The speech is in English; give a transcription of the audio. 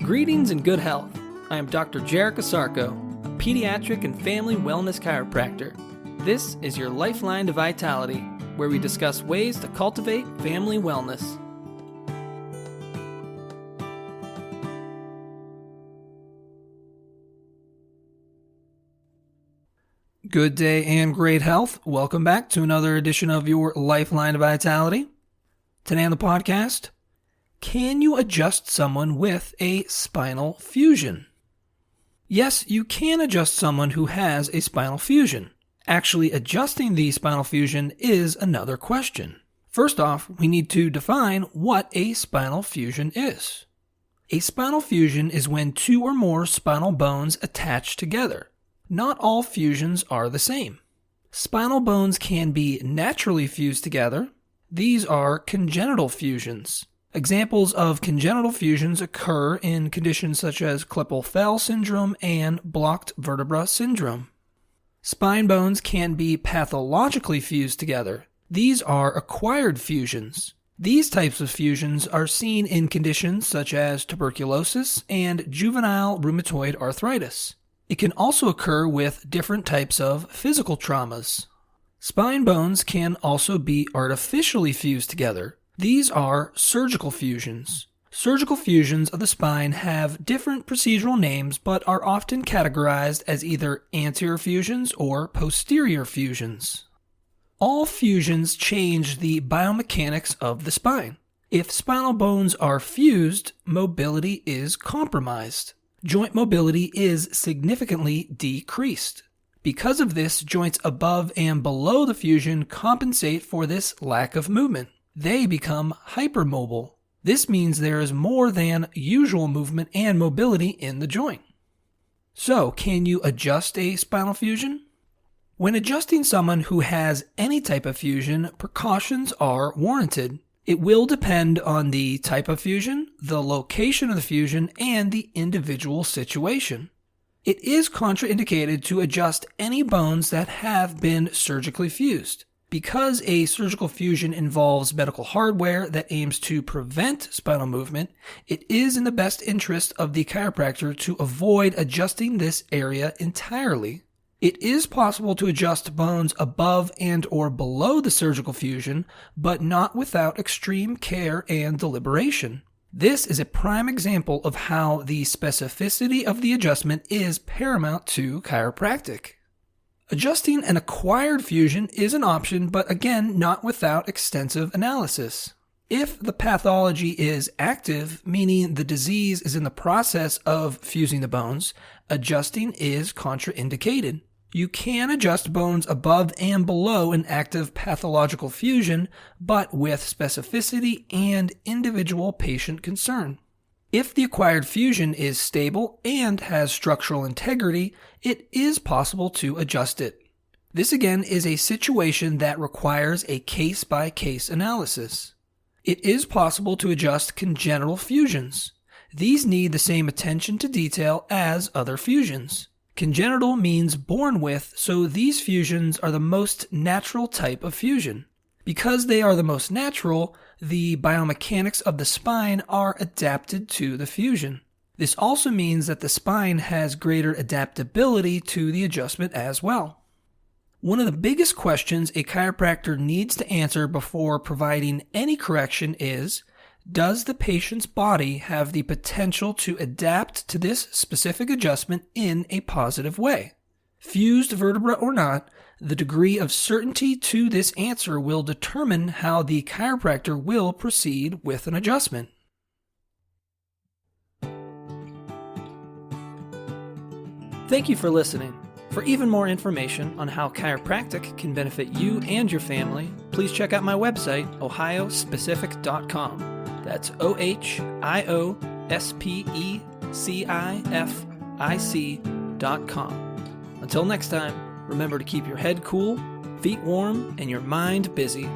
Greetings and good health. I am Dr. Jarek Asarko, a pediatric and family wellness chiropractor. This is your lifeline to vitality, where we discuss ways to cultivate family wellness. Good day and great health. Welcome back to another edition of your Lifeline to Vitality. Today on the podcast, can you adjust someone with a spinal fusion? Yes, you can adjust someone who has a spinal fusion. Actually, adjusting the spinal fusion is another question. First off, we need to define what a spinal fusion is. A spinal fusion is when two or more spinal bones attach together. Not all fusions are the same. Spinal bones can be naturally fused together. These are congenital fusions. Examples of congenital fusions occur in conditions such as Klippel-Feil syndrome and blocked vertebra syndrome. Spine bones can be pathologically fused together. These are acquired fusions. These types of fusions are seen in conditions such as tuberculosis and juvenile rheumatoid arthritis. It can also occur with different types of physical traumas. Spine bones can also be artificially fused together. These are surgical fusions. Surgical fusions of the spine have different procedural names but are often categorized as either anterior fusions or posterior fusions. All fusions change the biomechanics of the spine. If spinal bones are fused, mobility is compromised. Joint mobility is significantly decreased. Because of this, joints above and below the fusion compensate for this lack of movement. They become hypermobile. This means there is more than usual movement and mobility in the joint. So, can you adjust a spinal fusion? When adjusting someone who has any type of fusion, precautions are warranted. It will depend on the type of fusion, the location of the fusion, and the individual situation. It is contraindicated to adjust any bones that have been surgically fused. Because a surgical fusion involves medical hardware that aims to prevent spinal movement, it is in the best interest of the chiropractor to avoid adjusting this area entirely. It is possible to adjust bones above and or below the surgical fusion, but not without extreme care and deliberation. This is a prime example of how the specificity of the adjustment is paramount to chiropractic. Adjusting an acquired fusion is an option, but again, not without extensive analysis. If the pathology is active, meaning the disease is in the process of fusing the bones, adjusting is contraindicated. You can adjust bones above and below an active pathological fusion, but with specificity and individual patient concern. If the acquired fusion is stable and has structural integrity, it is possible to adjust it. This again is a situation that requires a case-by-case analysis. It is possible to adjust congenital fusions. These need the same attention to detail as other fusions. Congenital means born with, so these fusions are the most natural type of fusion. Because they are the most natural, the biomechanics of the spine are adapted to the fusion. This also means that the spine has greater adaptability to the adjustment as well. One of the biggest questions a chiropractor needs to answer before providing any correction is, does the patient's body have the potential to adapt to this specific adjustment in a positive way? Fused vertebra or not, the degree of certainty to this answer will determine how the chiropractor will proceed with an adjustment. Thank you for listening. For even more information on how chiropractic can benefit you and your family, please check out my website, ohiospecific.com. That's ohiospecific.com. Until next time, remember to keep your head cool, feet warm, and your mind busy.